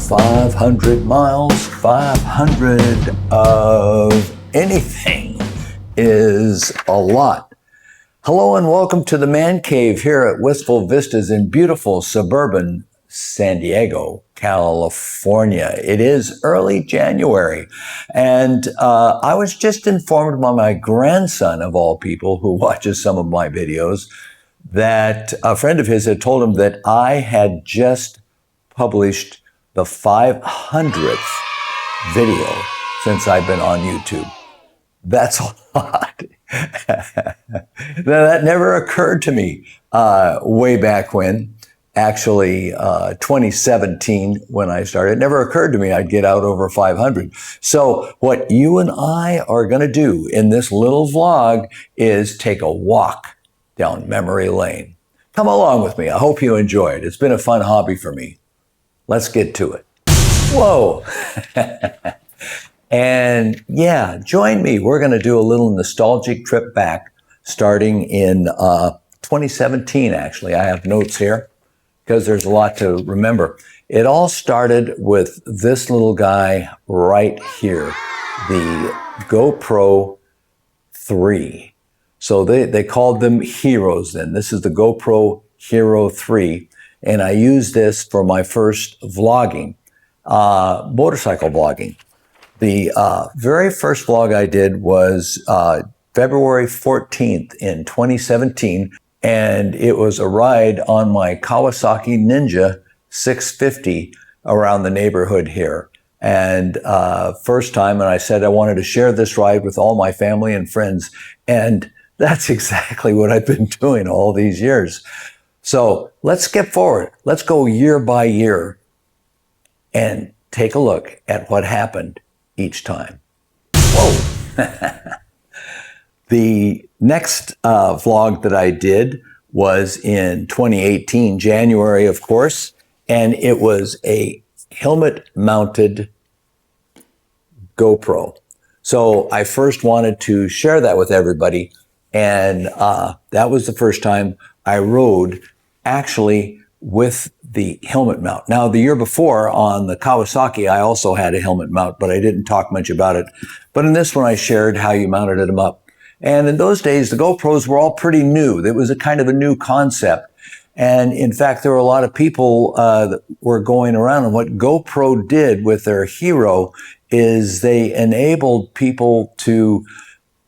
500 miles, 500 of anything is a lot. Hello and welcome to the Man Cave here at Wistful Vistas in beautiful suburban San Diego, California. It is early January, and I was just informed by my grandson, of all people, who watches some of my videos, that a friend of his had told him that I had just published the 500th video since I've been on YouTube. That's a lot. Now, that never occurred to me way back when. Actually, 2017, when I started, it never occurred to me I'd get out over 500. So what you and I are going to do in this little vlog is take a walk down memory lane. Come along with me. I hope you enjoy it. It's been a fun hobby for me. Let's get to it. Whoa. And yeah, join me. We're going to do a little nostalgic trip back starting in 2017, actually. I have notes here because there's a lot to remember. It all started with this little guy right here, the GoPro 3. So they called them heroes then. This is the GoPro Hero 3. And I used this for my first vlogging, motorcycle vlogging. The very first vlog I did was February 14th in 2017, and it was a ride on my Kawasaki Ninja 650 around the neighborhood here. And first time, and I said I wanted to share this ride with all my family and friends, and that's exactly what I've been doing all these years. So let's skip forward. Let's go year by year and take a look at what happened each time. Whoa. The next vlog that I did was in 2018, January, of course, and it was a helmet-mounted GoPro. So I first wanted to share that with everybody, and that was the first time I rode actually with the helmet mount. Now, the year before on the Kawasaki, I also had a helmet mount, but I didn't talk much about it. But in this one, I shared how you mounted them up. And in those days, the GoPros were all pretty new. It was a kind of a new concept. And in fact, there were a lot of people that were going around. And what GoPro did with their Hero is they enabled people to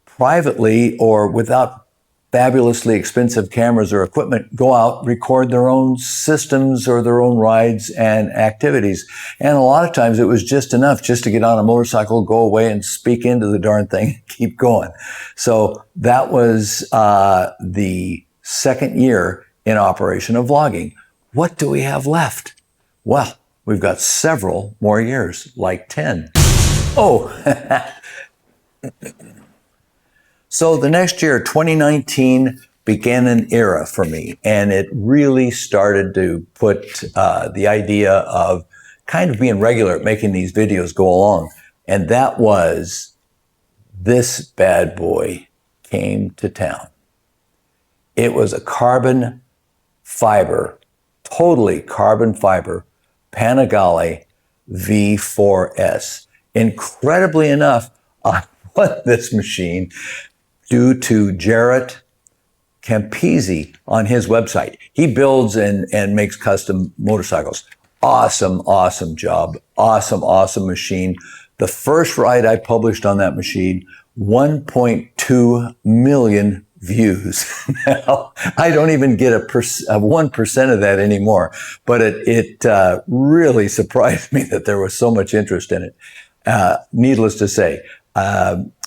privately or without fabulously expensive cameras or equipment, go out, record their own systems or their own rides and activities. And a lot of times it was just enough just to get on a motorcycle, go away and speak into the darn thing, and keep going. So that was the second year in operation of vlogging. What do we have left? Well, we've got several more years, like 10. Oh, so the next year, 2019, began an era for me, and it really started to put the idea of kind of being regular at making these videos go along. And that was this bad boy came to town. It was a carbon fiber, totally carbon fiber, Panigale V4S. Incredibly enough, I bought this machine due to Jarrett Campisi on his website. He builds and makes custom motorcycles. Awesome, awesome job. Awesome, awesome machine. The first ride I published on that machine, 1.2 million views. Now, I don't even get a 1% of that anymore, but it really surprised me that there was so much interest in it. Needless to say,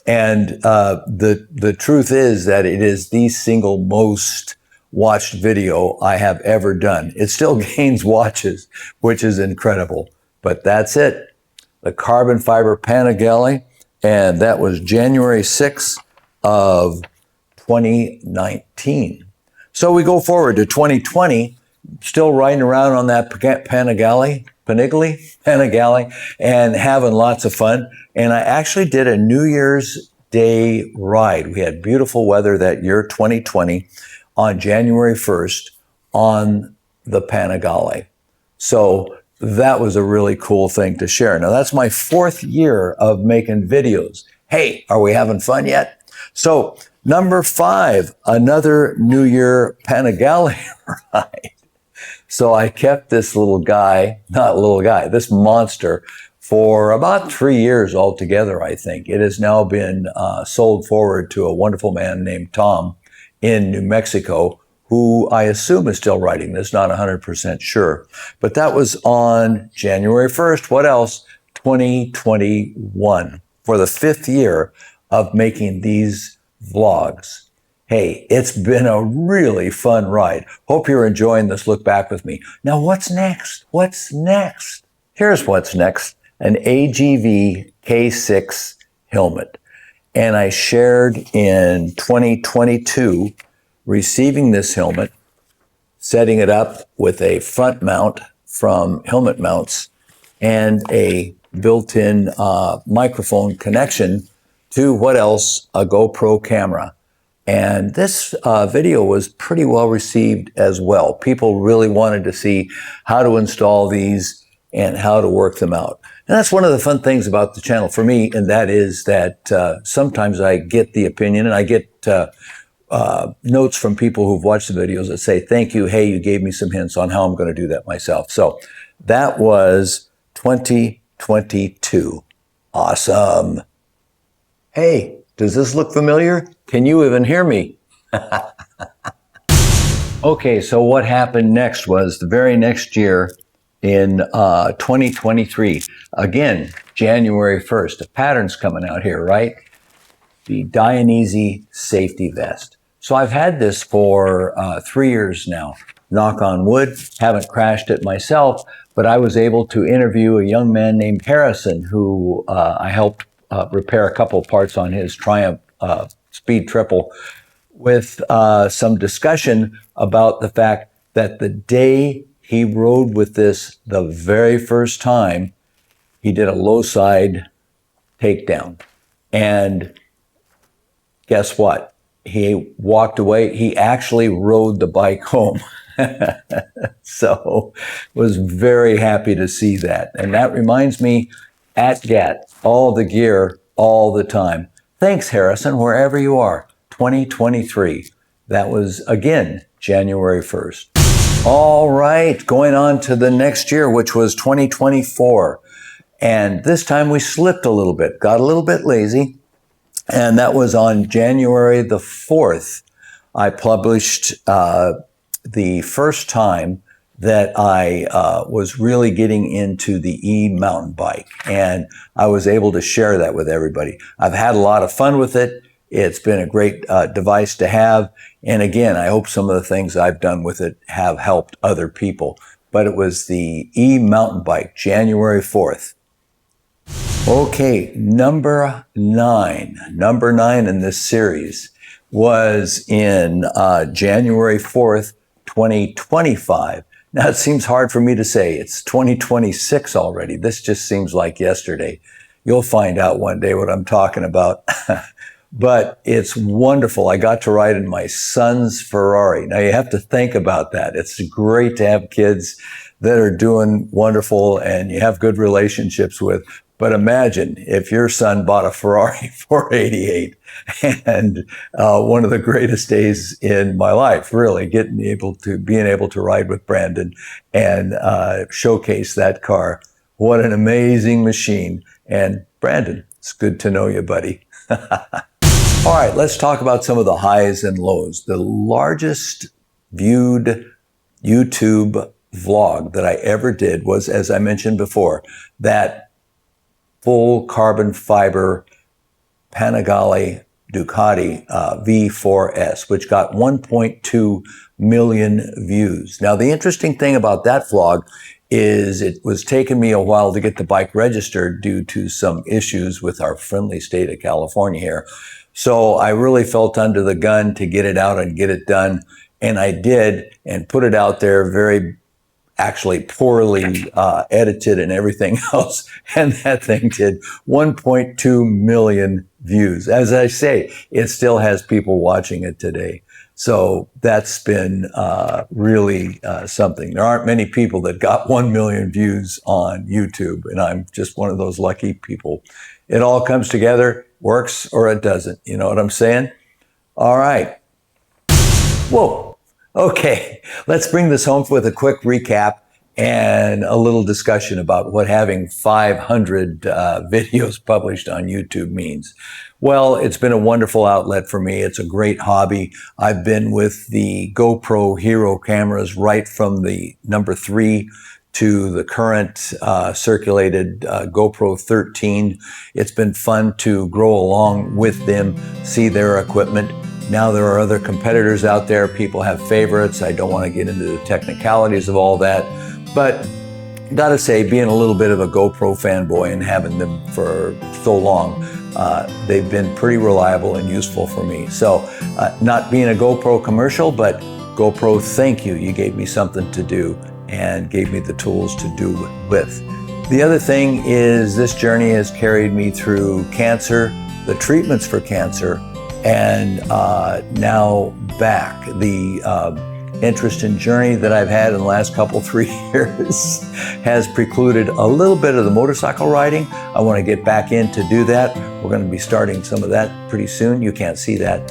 and the truth is that it is the single most watched video I have ever done. It still gains watches, which is incredible. But that's it. The carbon fiber Panigale, and that was January 6th of 2019. So we go forward to 2020, still riding around on that Panigale, and having lots of fun. And I actually did a New Year's Day ride. We had beautiful weather that year, 2020, on January 1st on the Panigale. So that was a really cool thing to share. Now, that's my 4th year of making videos. Hey, are we having fun yet? So, number 5, another New Year Panigale ride. So I kept this this monster for about 3 years altogether, I think. It has now been sold forward to a wonderful man named Tom in New Mexico, who I assume is still writing this, not 100% sure. But that was on January 1st. What else? 2021, for the 5th year of making these vlogs. Hey, it's been a really fun ride. Hope you're enjoying this look back with me. Now, what's next? What's next? Here's what's next. An AGV K6 helmet. And I shared in 2022 receiving this helmet, setting it up with a front mount from Helmet Mounts and a built-in microphone connection to what else? A GoPro camera. And this video was pretty well received as well. People really wanted to see how to install these and how to work them out. And that's one of the fun things about the channel for me, and that is that sometimes I get the opinion and I get notes from people who've watched the videos that say, thank you, hey, you gave me some hints on how I'm going to do that myself. So that was 2022. Awesome. Hey, does this look familiar? Can you even hear me? Okay, so what happened next was the very next year in 2023. Again, January 1st. The pattern's coming out here, right? The Dionysi safety vest. So I've had this for 3 years now. Knock on wood, haven't crashed it myself, but I was able to interview a young man named Harrison who I helped repair a couple parts on his Triumph Speed Triple with some discussion about the fact that the day he rode with this the very first time, he did a low side takedown. And guess what? He walked away. He actually rode the bike home. So was very happy to see that. And that reminds me, at GAT, all the gear, all the time. Thanks, Harrison, wherever you are. 2023. That was, again, January 1st. All right, going on to the next year, which was 2024. And this time we slipped a little bit, got a little bit lazy. And that was on January the 4th. I published the first time that I was really getting into the e-mountain bike. And I was able to share that with everybody. I've had a lot of fun with it. It's been a great device to have. And again, I hope some of the things I've done with it have helped other people. But it was the e-mountain bike, January 4th. Okay, number 9. Number 9 in this series was in January 4th, 2025. Now, it seems hard for me to say. It's 2026 already. This just seems like yesterday. You'll find out one day what I'm talking about. But it's wonderful. I got to ride in my son's Ferrari. Now, you have to think about that. It's great to have kids that are doing wonderful and you have good relationships with. But imagine if your son bought a Ferrari 488 and one of the greatest days in my life, really, being able to ride with Brandon and showcase that car. What an amazing machine. And Brandon, it's good to know you, buddy. All right, let's talk about some of the highs and lows. The largest viewed YouTube vlog that I ever did was, as I mentioned before, that full carbon fiber Panigale Ducati V4S, which got 1.2 million views. Now, the interesting thing about that vlog is it was taking me a while to get the bike registered due to some issues with our friendly state of California here. So I really felt under the gun to get it out and get it done. And I did, and put it out there very actually poorly edited and everything else. And that thing did 1.2 million views. As I say, it still has people watching it today. So that's been really something. There aren't many people that got 1 million views on YouTube, and I'm just one of those lucky people. It all comes together, works or it doesn't. You know what I'm saying? All right. Whoa. Okay. Let's bring this home with a quick recap and a little discussion about what having 500 videos published on YouTube means. Well, it's been a wonderful outlet for me. It's a great hobby. I've been with the GoPro Hero cameras right from the number 3 to the current circulated GoPro 13. It's been fun to grow along with them, see their equipment. Now there are other competitors out there. People have favorites. I don't want to get into the technicalities of all that. But gotta say, being a little bit of a GoPro fanboy and having them for so long, they've been pretty reliable and useful for me. So not being a GoPro commercial, but GoPro, thank you. You gave me something to do and gave me the tools to do it with. The other thing is this journey has carried me through cancer, the treatments for cancer, and now back. The interest and journey that I've had in the last couple, 3 years has precluded a little bit of the motorcycle riding. I want to get back in to do that. We're going to be starting some of that pretty soon. You can't see that,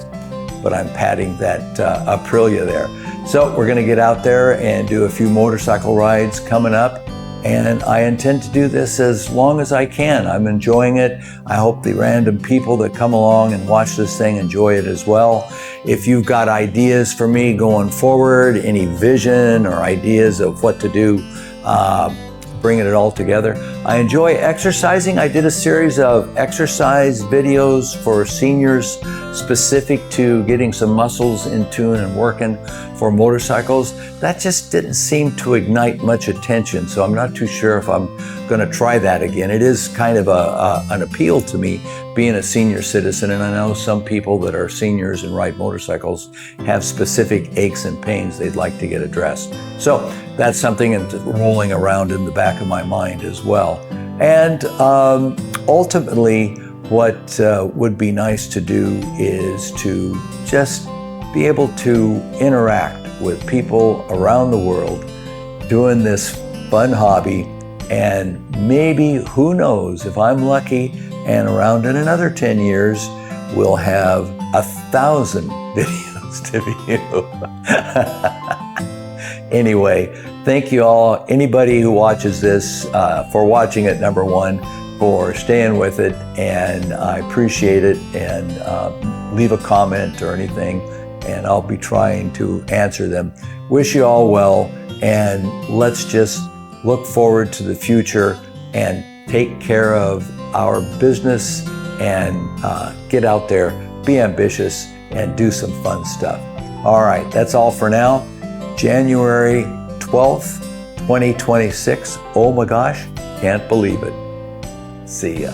but I'm patting that Aprilia there. So we're going to get out there and do a few motorcycle rides coming up. And I intend to do this as long as I can. I'm enjoying it. I hope the random people that come along and watch this thing enjoy it as well. If you've got ideas for me going forward, any vision or ideas of what to do, bringing it all together. I enjoy exercising. I did a series of exercise videos for seniors specific to getting some muscles in tune and working for motorcycles. That just didn't seem to ignite much attention, so I'm not too sure if I'm going to try that again. It is kind of an appeal to me being a senior citizen, and I know some people that are seniors and ride motorcycles have specific aches and pains they'd like to get addressed. So that's something that's rolling around in the back of my mind as well. And ultimately, what would be nice to do is to just be able to interact with people around the world doing this fun hobby. And maybe, who knows, if I'm lucky and around in another 10 years, we'll have 1,000 videos to view. Anyway, thank you all. Anybody who watches this, for watching it, number one, for staying with it, and I appreciate it. And leave a comment or anything, and I'll be trying to answer them. Wish you all well, and let's just look forward to the future and take care of our business and get out there, be ambitious, and do some fun stuff. All right, that's all for now. January 12th, 2026. Oh my gosh, can't believe it. See ya.